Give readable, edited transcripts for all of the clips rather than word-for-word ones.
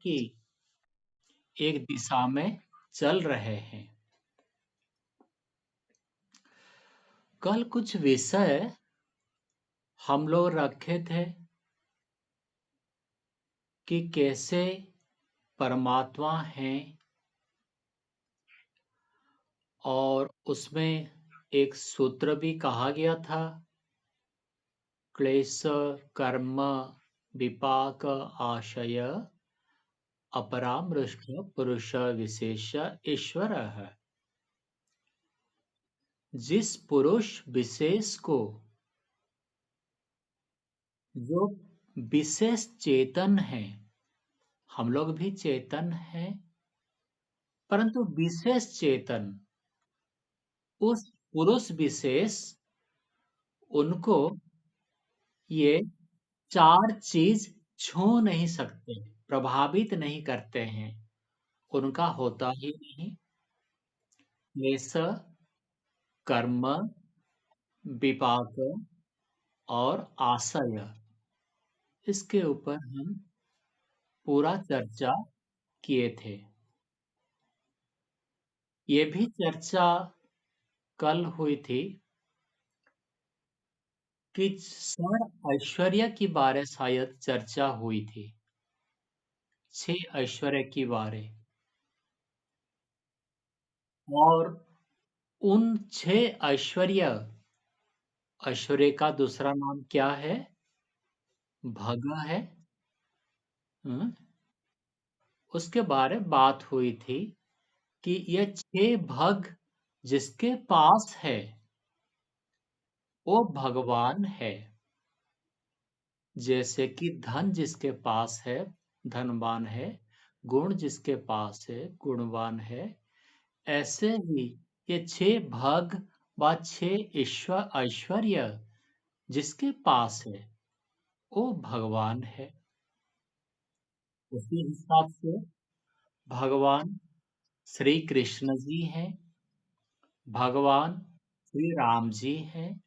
कि एक दिशा में चल रहे हैं। कल कुछ विषय हम लोग रखे थे कि कैसे परमात्मा हैं और उसमें एक सूत्र भी कहा गया था, क्लेश कर्म विपाक आशय अपरामृष्ट पुरुष विशेष ईश्वर है। जिस पुरुष विशेष को जो विशेष चेतन है, हम लोग भी चेतन हैं, परंतु विशेष चेतन उस पुरुष विशेष उनको ये चार चीज छू नहीं सकते, प्रभावित नहीं करते हैं, उनका होता ही नहीं। क्लेश कर्म विपाक और आशय, इसके ऊपर हम पूरा चर्चा किए थे। ये भी चर्चा कल हुई थी कि षड ऐश्वर्य की बारे शायद चर्चा हुई थी, 6 ऐश्वर्य की बारे। और उन 6 ऐश्वर्य का दूसरा नाम क्या है? भग है। उसके बारे बात हुई थी कि ये 6 भग जिसके पास है वो भगवान है। जैसे कि धन जिसके पास है धनवान है, गुण जिसके पास है गुणवान है, ऐसे ही ये 6 भग व 6 ऐश्वर्य जिसके पास है वो भगवान है। उसी हिसाब से भगवान श्री कृष्ण जी हैं, भगवान श्री राम जी हैं,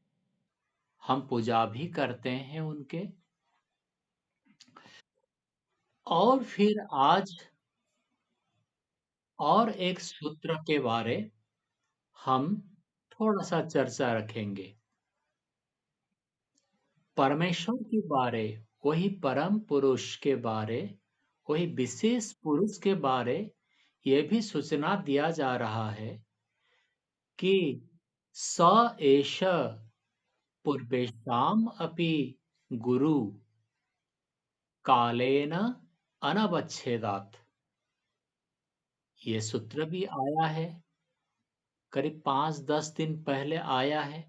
हम पूजा भी करते हैं उनके। और फिर आज और एक सूत्र के बारे हम थोड़ा सा चर्चा रखेंगे। परमेश्वर के बारे, वही परम पुरुष के बारे, वही विशेष पुरुष के बारे ये भी सूचना दिया जा रहा है कि स एष पूर्वेषाम अपि गुरु कालेन अनवच्छेदात्। ये सूत्र भी आया है, करीब 5-10 दिन पहले आया है।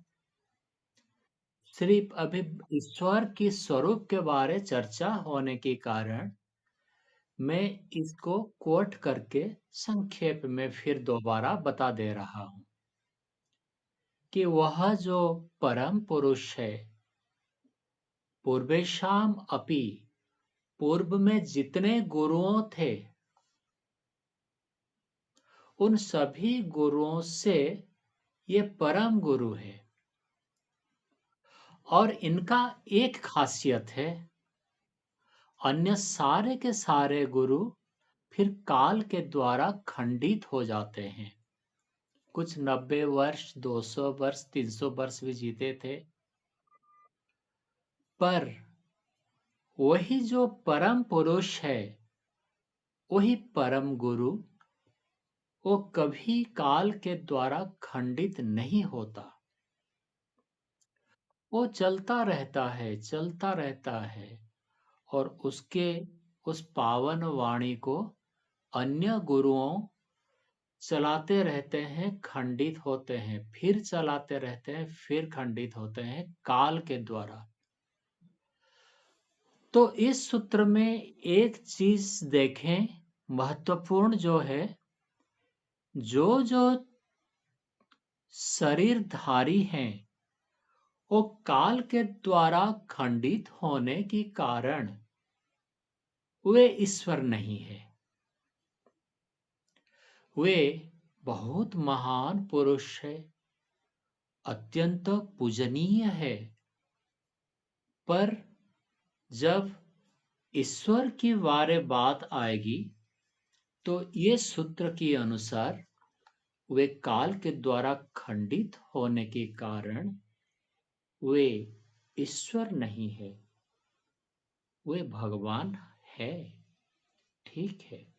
सिर्फ अभी ईश्वर की स्वरूप के बारे चर्चा होने के कारण मैं इसको कोट करके संक्षेप में फिर दोबारा बता दे रहा हूं कि वह जो परम पुरुष है, पूर्वेशाम अपि, पूर्व में जितने गुरुओं थे उन सभी गुरुओं से ये परम गुरु है। और इनका एक खासियत है, अन्य सारे के सारे गुरु फिर काल के द्वारा खंडित हो जाते हैं। कुछ 90 वर्ष, 200 वर्ष, 300 वर्ष भी जीते थे, पर वही जो परम पुरुष है, वही परम गुरु, वो कभी काल के द्वारा खंडित नहीं होता। वो चलता रहता है, चलता रहता है, और उसके उस पावन वाणी को अन्य गुरुओं चलाते रहते हैं, खंडित होते हैं, फिर चलाते रहते हैं, फिर खंडित होते हैं काल के द्वारा। तो इस सूत्र में एक चीज देखें, महत्वपूर्ण जो है, जो शरीरधारी हैं वो काल के द्वारा खंडित होने के कारण वे ईश्वर नहीं है। वे बहुत महान पुरुष है, अत्यंत पूजनीय है, पर जब ईश्वर की बारे बात आएगी तो ये सूत्र के अनुसार वे काल के द्वारा खंडित होने के कारण वे ईश्वर नहीं है, वे भगवान है। ठीक है।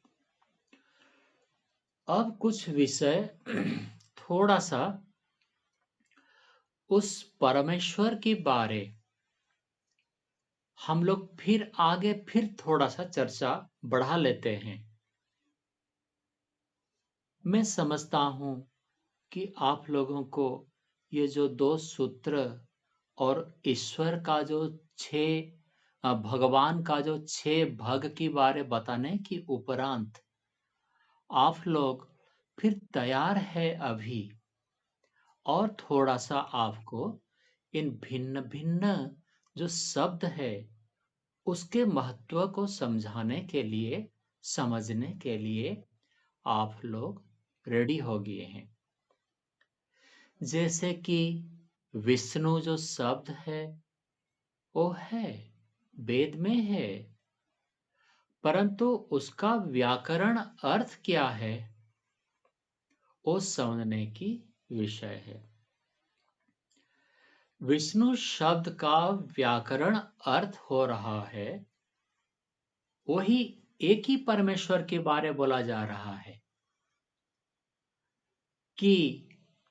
अब कुछ विषय थोड़ा सा उस परमेश्वर के बारे हम लोग फिर आगे फिर थोड़ा सा चर्चा बढ़ा लेते हैं। मैं समझता हूं कि आप लोगों को ये जो 2 सूत्र और ईश्वर का जो 6 भगवान का जो 6 भाग के बारे बताने के उपरांत आप लोग फिर तैयार है अभी और थोड़ा-सा आपको इन भिन्न-भिन्न जो शब्द है, उसके महत्व को समझाने के लिए, समझने के लिए आप लोग रेडी हो गए हैं। जैसे कि विष्णु जो शब्द है, वो है, वेद में है, परंतु उसका व्याकरण अर्थ क्या है, वो समझने की विषय है। विष्णु शब्द का व्याकरण अर्थ हो रहा है, वही एक ही परमेश्वर के बारे बोला जा रहा है कि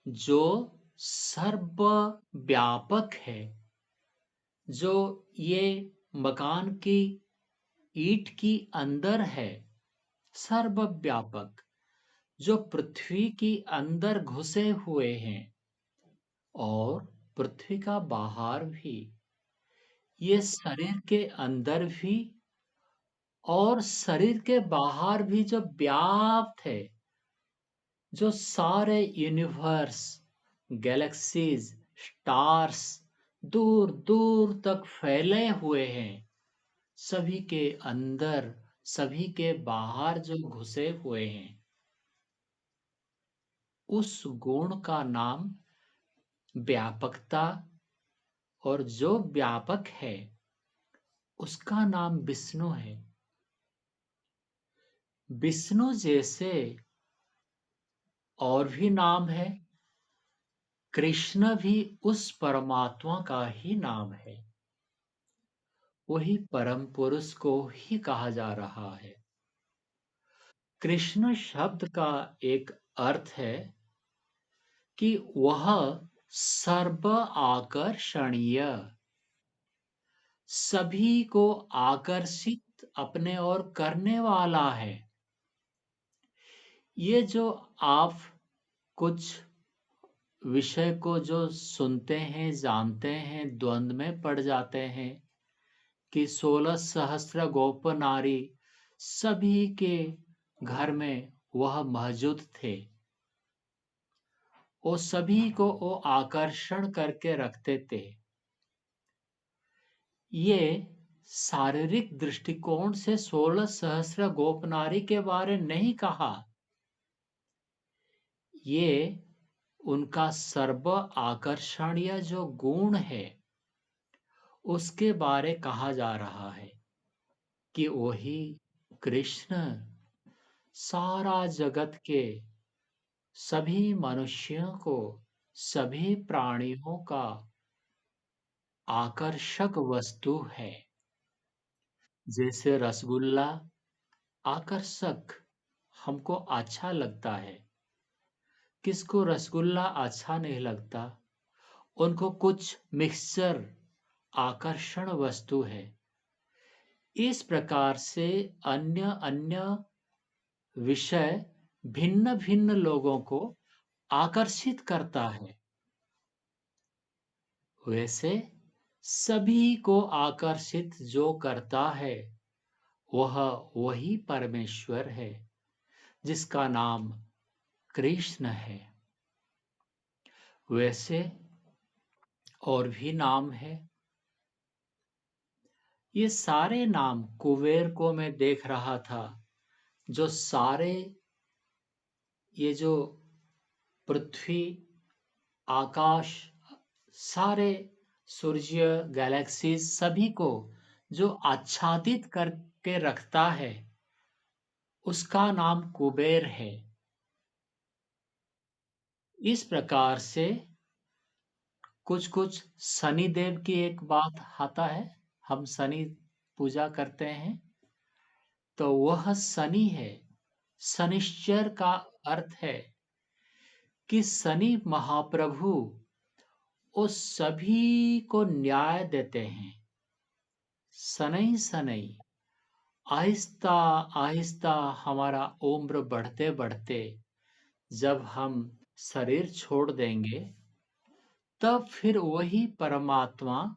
जो सर्वव्यापक है, जो ये मकान की ईंट की अंदर है, सर्वव्यापक, जो पृथ्वी की अंदर घुसे हुए हैं और पृथ्वी का बाहर भी, ये शरीर के अंदर भी और शरीर के बाहर भी जो व्याप्त है, जो सारे यूनिवर्स, गैलेक्सीज, स्टार्स दूर दूर तक फैले हुए हैं, सभी के अंदर, सभी के बाहर जो घुसे हुए हैं, उस गुण का नाम व्यापकता, और जो व्यापक है उसका नाम विष्णु है। विष्णु जैसे और भी नाम है, कृष्ण भी उस परमात्मा का ही नाम है, वही परम पुरुष को ही कहा जा रहा है। कृष्ण शब्द का एक अर्थ है कि वह सर्व आकर्षणीय, सभी को आकर्षित अपने ओर करने वाला है। ये जो आप कुछ विषय को जो सुनते हैं, जानते हैं, द्वंद्व में पड़ जाते हैं कि 16 सहस्त्र गोप नारी सभी के घर में वह मौजूद थे, वो सभी को वो आकर्षण करके रखते थे। ये शारीरिक दृष्टिकोण से 16 सहस्त्र गोप नारी के बारे नहीं कहा, ये उनका सर्व आकर्षणीय जो गुण है उसके बारे कहा जा रहा है कि वही कृष्ण सारा जगत के सभी मनुष्यों को, सभी प्राणियों का आकर्षक वस्तु है। जैसे रसगुल्ला आकर्षक, हमको अच्छा लगता है। किसको रसगुल्ला अच्छा नहीं लगता? उनको कुछ मिक्सचर आकर्षण वस्तु है। इस प्रकार से अन्य अन्य विषय भिन्न भिन्न लोगों को आकर्षित करता है। वैसे सभी को आकर्षित जो करता है वह वही परमेश्वर है, जिसका नाम कृष्ण है। वैसे और भी नाम है। ये सारे नाम कुबेर को मैं देख रहा था, जो सारे ये जो पृथ्वी, आकाश, सारे सूर्य, गैलेक्सीज सभी को जो आच्छादित करके रखता है, उसका नाम कुबेर है। इस प्रकार से कुछ-कुछ शनिदेव की एक बात आता है, हम शनि पूजा करते हैं, तो वह शनि है। शनिश्चर का अर्थ है कि शनि महाप्रभु उस सभी को न्याय देते हैं। शनैः-शनैः आहिस्ता-आहिस्ता हमारा उम्र बढ़ते-बढ़ते जब हम शरीर छोड़ देंगे, तब फिर वही परमात्मा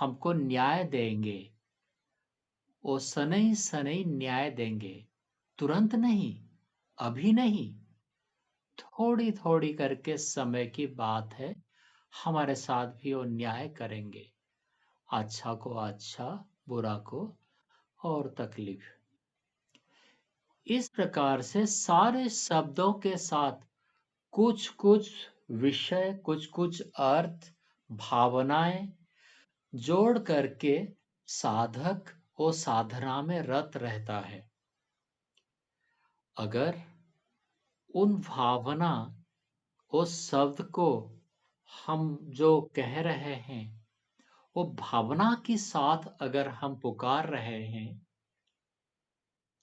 हमको न्याय देंगे। वो शनैः-शनैः न्याय देंगे। तुरंत नहीं, अभी नहीं, थोड़ी-थोड़ी करके समय की बात है, हमारे साथ भी वो न्याय करेंगे। अच्छा को अच्छा, बुरा को और तकलीफ। इस प्रकार से सारे शब्दों के साथ कुछ-कुछ विषय, कुछ-कुछ अर्थ, भावनाएँ जोड़ करके साधक वो साधना में रत रहता है। अगर उन भावना, उस शब्द को हम जो कह रहे हैं, वो भावना के साथ अगर हम पुकार रहे हैं,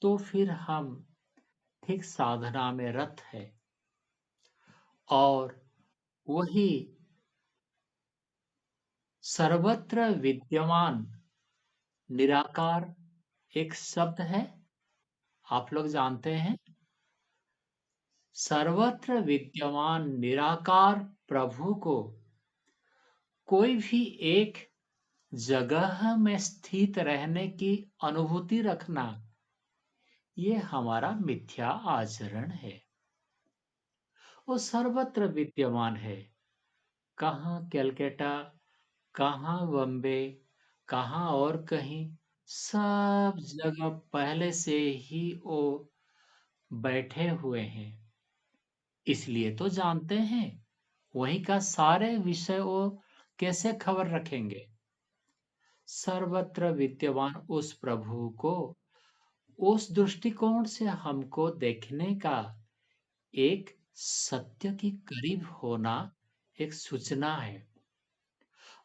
तो फिर हम ठीक साधना में रत है और वही सर्वत्र विद्यमान निराकार एक शब्द है, आप लोग जानते हैं? सर्वत्र विद्यमान निराकार प्रभु को कोई भी एक जगह में स्थित रहने की अनुभूति रखना, ये हमारा मिथ्या आचरण है। वो सर्वत्र विद्यमान है। कहाँ कलकत्ता, कहाँ बम्बे, कहाँ और कहीं, सब जगह पहले से ही वो बैठे हुए हैं। इसलिए तो जानते हैं, वहीं का सारे विषय वो कैसे खबर रखेंगे। सर्वत्र विद्यमान उस प्रभु को उस दृष्टिकोण से हमको देखने का एक सत्य के करीब होना एक सूचना है।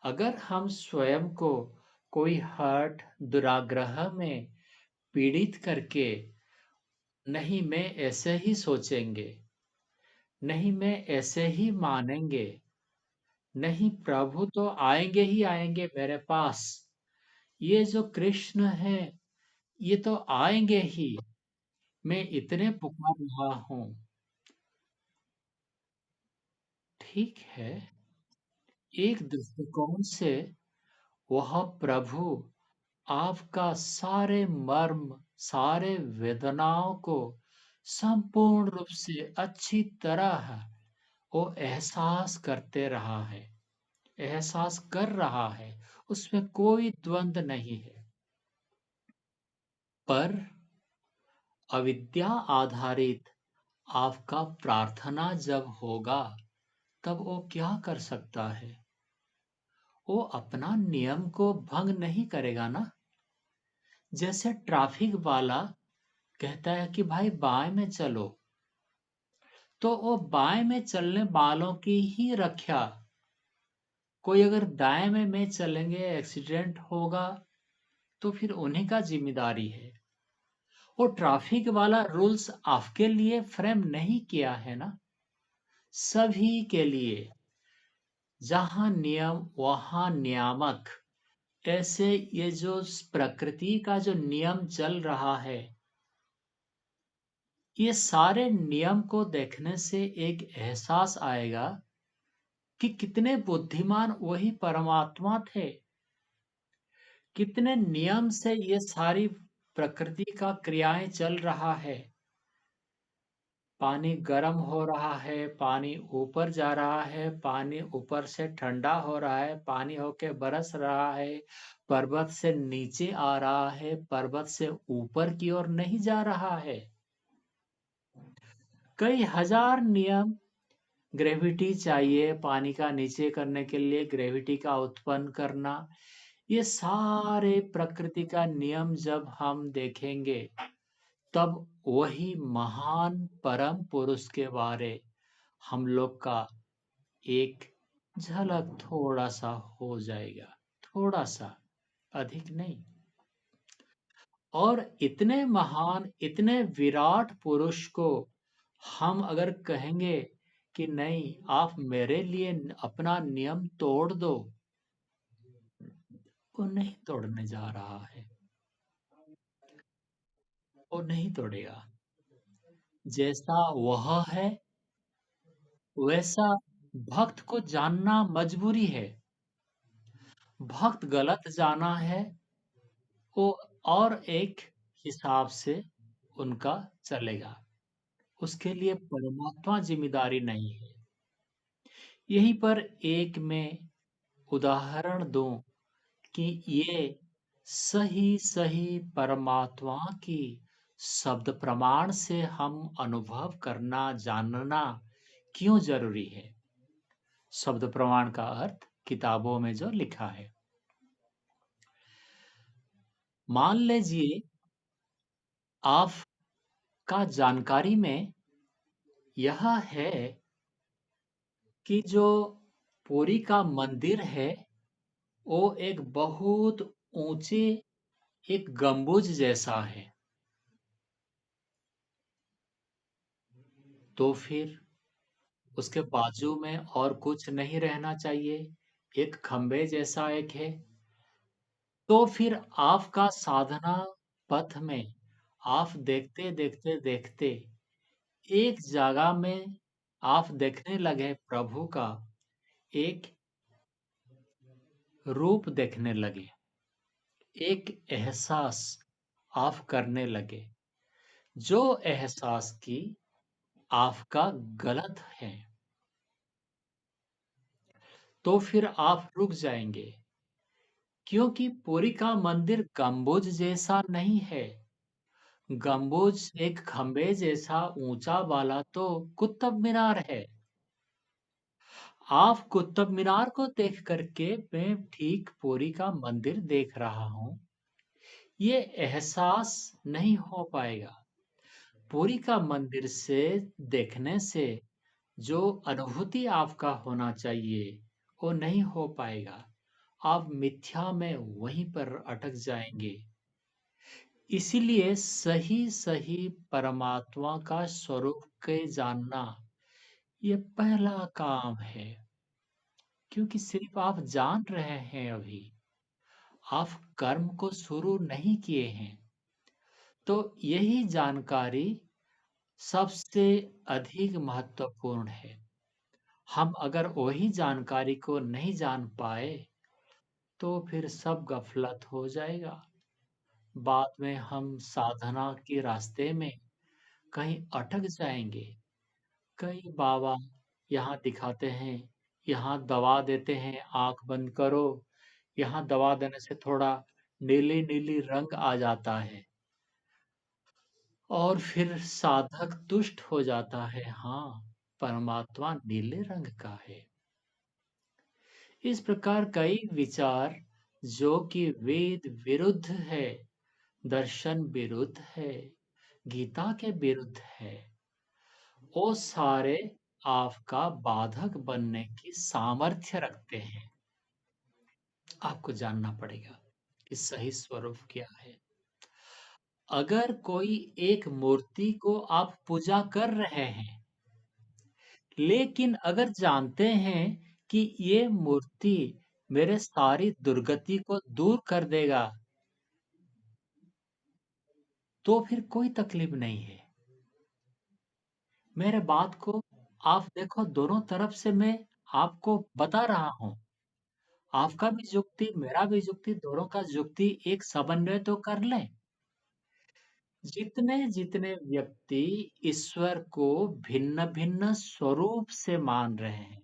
अगर हम स्वयं को कोई हठ, दुराग्रह में पीड़ित करके नहीं मैं ऐसे ही सोचेंगे, नहीं मैं ऐसे ही मानेंगे, नहीं प्रभु तो आएंगे ही आएंगे मेरे पास, ये जो कृष्ण है ये तो आएंगे ही, मैं इतने पुकार रहा हूँ। ठीक है, एक दृष्टिकोण से वह प्रभु आपका सारे मर्म, सारे वेदनाओं को संपूर्ण रूप से अच्छी तरह वो एहसास करते रहा है, एहसास कर रहा है, उसमें कोई द्वंद नहीं है। पर अविद्या आधारित आपका प्रार्थना जब होगा, तब वो क्या कर सकता है? वो अपना नियम को भंग नहीं करेगा ना। जैसे ट्रैफिक वाला कहता है कि भाई बाएं में चलो, तो वो बाएं में चलने वालों की ही रक्षा। कोई अगर दाएं में चलेंगे एक्सीडेंट होगा, तो फिर उन्हीं का जिम्मेदारी है। वो ट्रैफिक वाला रूल्स आपके लिए फ्रेम नहीं किया है ना, सभी के लिए। जहां नियम वहां नियामक। ऐसे ये जो प्रकृति का जो नियम चल रहा है, ये सारे नियम को देखने से एक एहसास आएगा कि कितने बुद्धिमान वही परमात्मा थे। कितने नियम से ये सारी प्रकृति का क्रियाएं चल रहा है। पानी गर्म हो रहा है, पानी ऊपर जा रहा है, पानी ऊपर से ठंडा हो रहा है, पानी होके बरस रहा है, पर्वत से नीचे आ रहा है, पर्वत से ऊपर की ओर नहीं जा रहा है। कई हजार नियम, ग्रेविटी चाहिए पानी का नीचे करने के लिए, ग्रेविटी का उत्पन्न करना, ये सारे प्रकृति का नियम जब हम देखेंगे, तब वही महान परम पुरुष के बारे हम लोग का एक झलक थोड़ा-सा हो जाएगा, थोड़ा-सा, अधिक नहीं। और इतने महान, इतने विराट पुरुष को हम अगर कहेंगे कि नहीं, आप मेरे लिए अपना नियम तोड़ दो, वो नहीं तोड़ने जा रहा है, वो नहीं तोड़ेगा। जैसा वह है, वैसा भक्त को जानना मजबूरी है। भक्त गलत जाना है, वो और एक हिसाब से उनका चलेगा। उसके लिए परमात्मा ज़िम्मेदारी नहीं है। यहीं पर एक मैं उदाहरण दूँ कि ये सही-सही परमात्मा की शब्द प्रमाण से हम अनुभव करना, जानना क्यों ज़रूरी है? शब्द प्रमाण का अर्थ किताबों में जो लिखा है। मान लीजिए आपका जानकारी में यह है कि जो पुरी का मंदिर है, वो एक बहुत ऊँचे एक गम्बुज जैसा है। तो फिर उसके बाजू में और कुछ नहीं रहना चाहिए, एक खंभे जैसा एक है। तो फिर आपका साधना पथ में आप देखते एक जगह में आप देखने लगे प्रभु का एक रूप देखने लगे, एक एहसास आप करने लगे, जो एहसास की आपका गलत है, तो फिर आप रुक जाएँगे। क्योंकि पुरी का मंदिर गम्बुज जैसा नहीं है। गम्बुज एक खंभे जैसा ऊंचा वाला तो कुतुब मीनार है। आप कुतुब मीनार को देख करके मैं ठीक पुरी का मंदिर देख रहा हूँ, ये एहसास नहीं हो पाएगा। पुरी का मंदिर से देखने से जो अनुभूति आपका होना चाहिए, वो नहीं हो पाएगा। आप मिथ्या में वहीं पर अटक जाएँगे। इसीलिए सही-सही परमात्मा का स्वरूप के जानना, ये पहला काम है। क्योंकि सिर्फ़ आप जान रहे हैं अभी, आप कर्म को शुरू नहीं किए हैं। तो यही जानकारी सबसे अधिक महत्वपूर्ण है। हम अगर वही जानकारी को नहीं जान पाए, तो फिर सब गफ़लत हो जाएगा। बाद में हम साधना के रास्ते में कहीं अटक जाएँगे। कई बाबा यहाँ दिखाते हैं, यहाँ दवा देते हैं, आँख बंद करो, यहाँ दवा देने से थोड़ा नीली-नीली रंग आ जाता है और फिर साधक तुष्ट हो जाता है, हाँ, परमात्मा नीले रंग का है। इस प्रकार कई विचार जो कि वेद विरुद्ध है, दर्शन विरुद्ध है, गीता के विरुद्ध है, वो सारे आपका बाधक बनने की सामर्थ्य रखते हैं। आपको जानना पड़ेगा कि सही स्वरूप क्या है। अगर कोई एक मूर्ति को आप पूजा कर रहे हैं, लेकिन अगर जानते हैं कि ये मूर्ति मेरे सारी दुर्गति को दूर कर देगा, तो फिर कोई तकलीफ नहीं है। मेरे बात को आप देखो, दोनों तरफ से मैं आपको बता रहा हूँ। आपका भी युक्ति, मेरा भी युक्ति, दोनों का युक्ति एक समन्वय तो कर लें। जितने-जितने व्यक्ति ईश्वर को भिन्न-भिन्न स्वरूप से मान रहे हैं,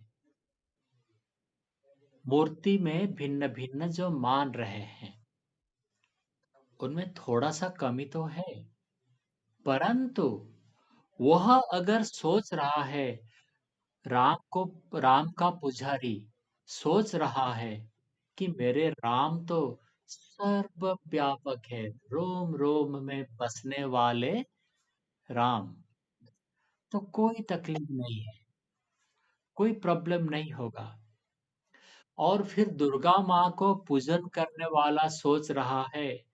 मूर्ति में भिन्न-भिन्न जो मान रहे हैं, उनमें थोड़ा-सा कमी तो है। परंतु वह अगर सोच रहा है, राम को राम का पुजारी सोच रहा है कि मेरे राम तो सर्वव्यापक है, रोम रोम में बसने वाले राम। तो कोई तकलीफ नहीं है, कोई प्रॉब्लम नहीं होगा। और फिर दुर्गा माँ को पूजन करने वाला सोच रहा है,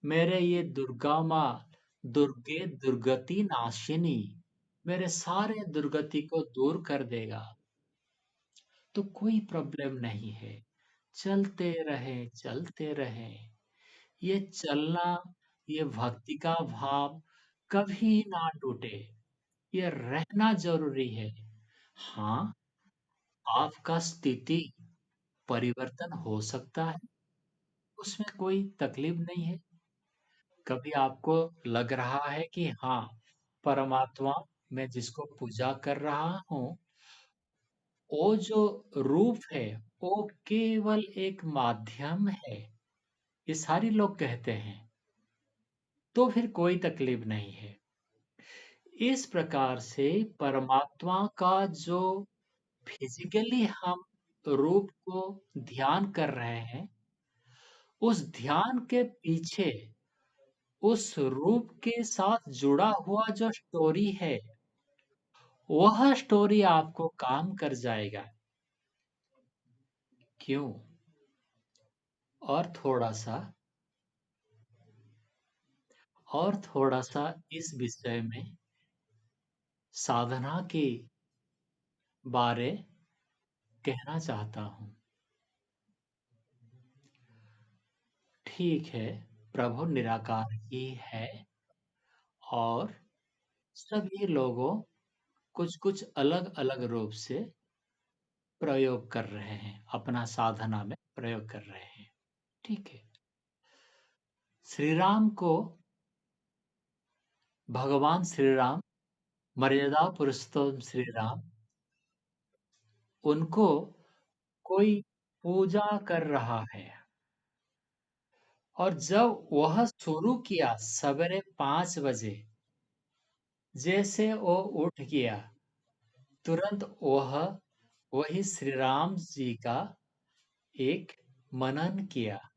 मेरे ये दुर्गा माँ दुर्गे दुर्गति नाशिनी, मेरे सारे दुर्गति को दूर कर देगा। तो कोई प्रॉब्लम नहीं है, चलते रहे। ये चलना, ये भक्ति का भाव कभी ना टूटे, ये रहना जरूरी है। हाँ, आपका स्थिति परिवर्तन हो सकता है, उसमें कोई तकलीफ नहीं है। कभी आपको लग रहा है कि हाँ, परमात्मा मैं जिसको पूजा कर रहा हूँ, वो जो रूप है, वो केवल एक माध्यम है। ये सारे लोग कहते हैं, तो फिर कोई तकलीफ नहीं है। इस प्रकार से परमात्मा का जो फिजिकली हम रूप को ध्यान कर रहे हैं, उस ध्यान के पीछे उस रूप के साथ जुड़ा हुआ जो स्टोरी है, वह स्टोरी आपको काम कर जाएगा। क्यों? और थोड़ा-सा इस विषय में साधना के बारे कहना चाहता हूँ। ठीक है, प्रभु निराकार ही है और सभी लोगों कुछ-कुछ अलग-अलग रूप से प्रयोग कर रहे हैं, अपना साधना में प्रयोग कर रहे हैं। ठीक है। श्री राम को भगवान श्री राम, मर्यादा पुरुषोत्तम श्री राम, उनको कोई पूजा कर रहा है और जब वह शुरू किया सवेरे 5 बजे, जैसे वो उठ गया, तुरंत वही श्री राम जी का एक मनन किया।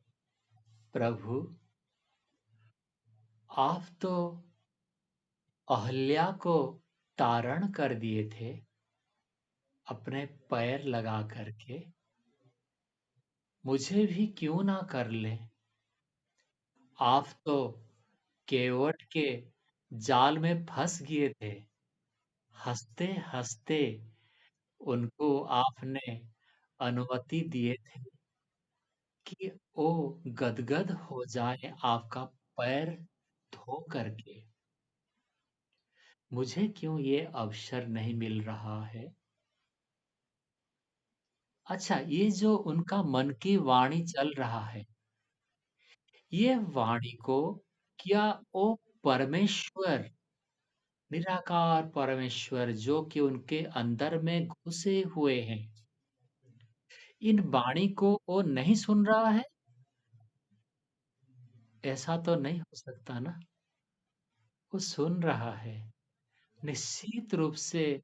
प्रभु, आप तो अहल्या को तारण कर दिए थे अपने पैर लगा करके, मुझे भी क्यों ना कर ले। आप तो केवट के जाल में फंस गए थे, हंसते हंसते उनको आपने अनुमति दिए थे कि वो गदगद हो जाए आपका पैर धो करके। मुझे क्यों ये अवसर नहीं मिल रहा है? अच्छा, ये जो उनका मन की वाणी चल रहा है, ये वाणी को क्या वो परमेश्वर, निराकार परमेश्वर जो कि उनके अंदर में घुसे हुए हैं, इन वाणी को वो नहीं सुन रहा है? ऐसा तो नहीं हो सकता ना? वो सुन रहा है। निश्चित रूप से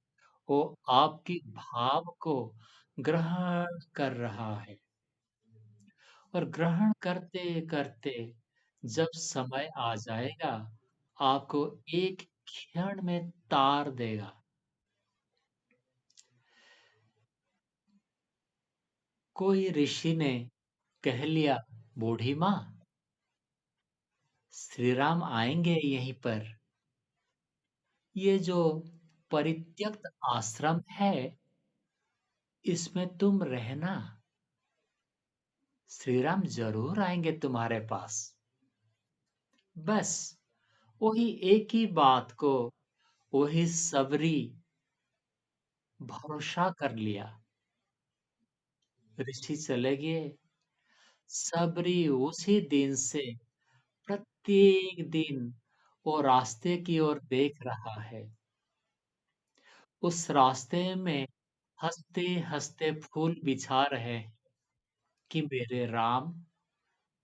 वो आपकी भाव को ग्रहण कर रहा है और ग्रहण करते-करते जब समय आ जाएगा, आपको एक क्षण में तार देगा। कोई ऋषि ने कह लिया, बूढ़ी माँ, श्री राम आएंगे यहीं पर। ये जो परित्यक्त आश्रम है, इसमें तुम रहना। श्री राम जरूर आएंगे तुम्हारे पास। बस वही एक ही बात को वही सबरी भरोसा कर लिया। ऋषि चले गए। सबरी उसी दिन से प्रत्येक दिन वो रास्ते की ओर देख रहा है। उस रास्ते में हंसते-हंसते फूल बिछा रहे हैं कि मेरे राम,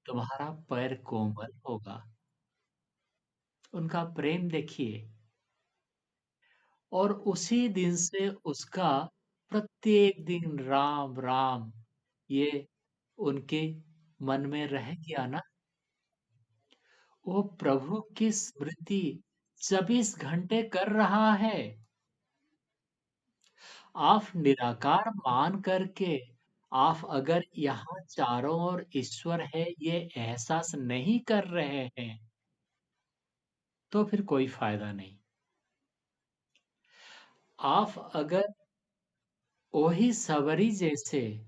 तुम्हारा पैर कोमल होगा। उनका प्रेम देखिए। और उसी दिन से उसका प्रत्येक दिन राम राम ये उनके मन में रह गया ना, वो प्रभु की स्मृति 24 घंटे कर रहा है। आप निराकार मान करके आप अगर यहाँ चारों ओर ईश्वर है ये एहसास नहीं कर रहे हैं, तो फिर कोई फायदा नहीं। आप अगर वही सबरी जैसे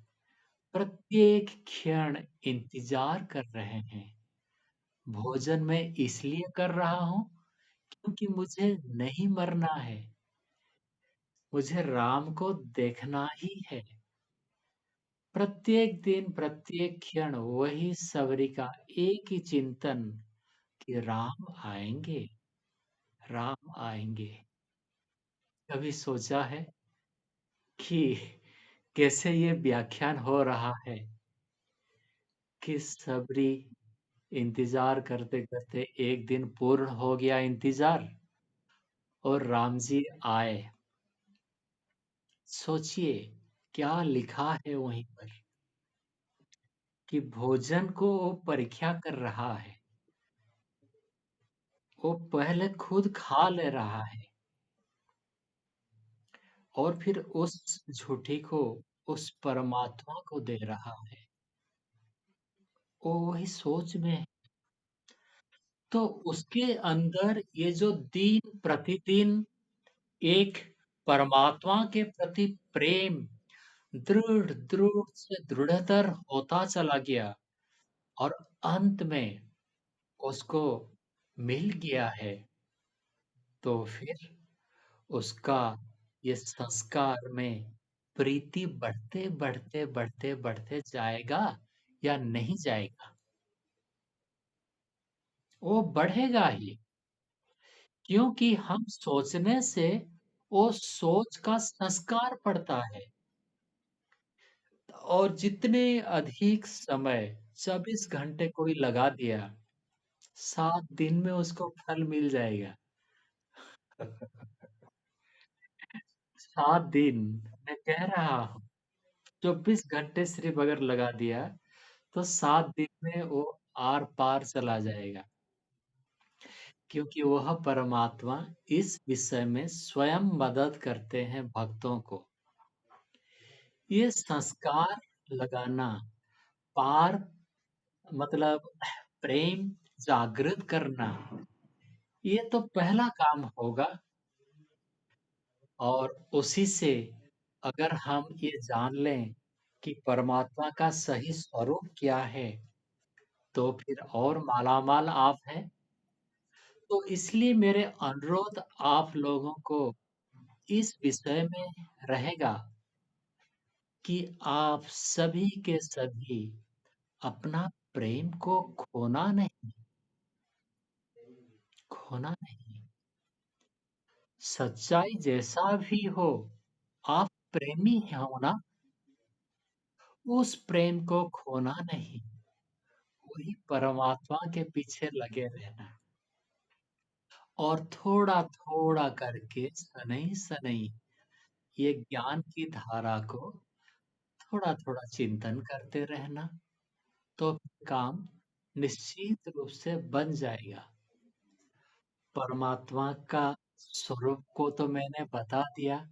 प्रत्येक क्षण इंतजार कर रहे हैं, भोजन मैं इसलिए कर रहा हूँ क्योंकि मुझे नहीं मरना है, मुझे राम को देखना ही है। प्रत्येक दिन, प्रत्येक क्षण वही सबरी का एक ही चिंतन कि राम आएँगे, राम आएँगे। कभी सोचा है कि कैसे ये व्याख्यान हो रहा है कि सबरी इंतज़ार करते-करते एक दिन पूर्ण हो गया इंतज़ार और राम जी आए। सोचिए क्या लिखा है वहीं पर कि भोजन को वो परीक्षा कर रहा है। वो पहले खुद खा ले रहा है और फिर उस झूठी को उस परमात्मा को दे रहा है। वो वही सोच में है। तो उसके अंदर ये जो दिन प्रतिदिन एक परमात्मा के प्रति प्रेम दृढ़ दृढ़ से दृढ़तर होता चला गया और अंत में उसको मिल गया है, तो फिर उसका ये संस्कार में प्रीति बढ़ते बढ़ते बढ़ते बढ़ते जाएगा या नहीं जाएगा? वो बढ़ेगा ही, क्योंकि हम सोचने से वो सोच का संस्कार पड़ता है और जितने अधिक समय 24 घंटे कोई लगा दिया, 7 दिन में उसको फल मिल जाएगा। 7 दिन, मैं कह रहा हूँ, 24 घंटे सिर्फ अगर लगा दिया, तो 7 दिन में वो आर-पार चला जाएगा। क्योंकि वह परमात्मा इस विषय में स्वयं मदद करते हैं भक्तों को। ये संस्कार लगाना, पार मतलब प्रेम जागृत करना, ये तो पहला काम होगा और उसी से अगर हम ये जान लें कि परमात्मा का सही स्वरूप क्या है, तो फिर और मालामाल आप हैं। तो इसलिए मेरे अनुरोध आप लोगों को इस विषय में रहेगा कि आप सभी के सभी अपना प्रेम को खोना नहीं, खोना नहीं। सच्चाई जैसा भी हो, आप प्रेमी हो ना, उस प्रेम को खोना नहीं, वही परमात्मा के पीछे लगे रहना और थोड़ा-थोड़ा करके शनैः-शनैः ये ज्ञान की धारा को थोड़ा-थोड़ा चिंतन करते रहना, तो काम निश्चित रूप से बन जाएगा। परमात्मा का स्वरूप को तो मैंने बता दिया,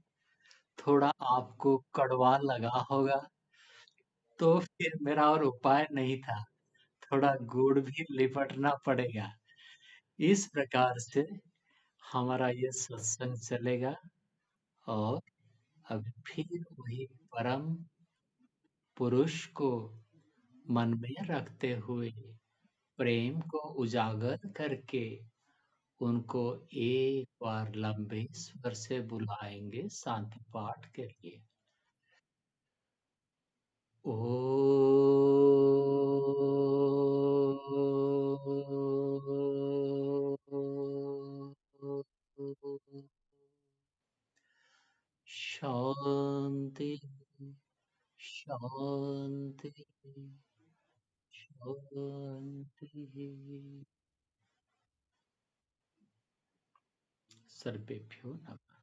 थोड़ा आपको कड़वा लगा होगा, तो फिर मेरा और उपाय नहीं था, थोड़ा गुड़ भी लिपटना पड़ेगा। इस प्रकार से हमारा ये सत्संग चलेगा और अब फिर वही परम पुरुष को मन में रखते हुए, प्रेम को उजागर करके उनको एक बार लंबे स्वर से बुलाएँगे शांति पाठ के लिए। ओम शांति, शांति, शांति। सर्वेभ्यो नमः।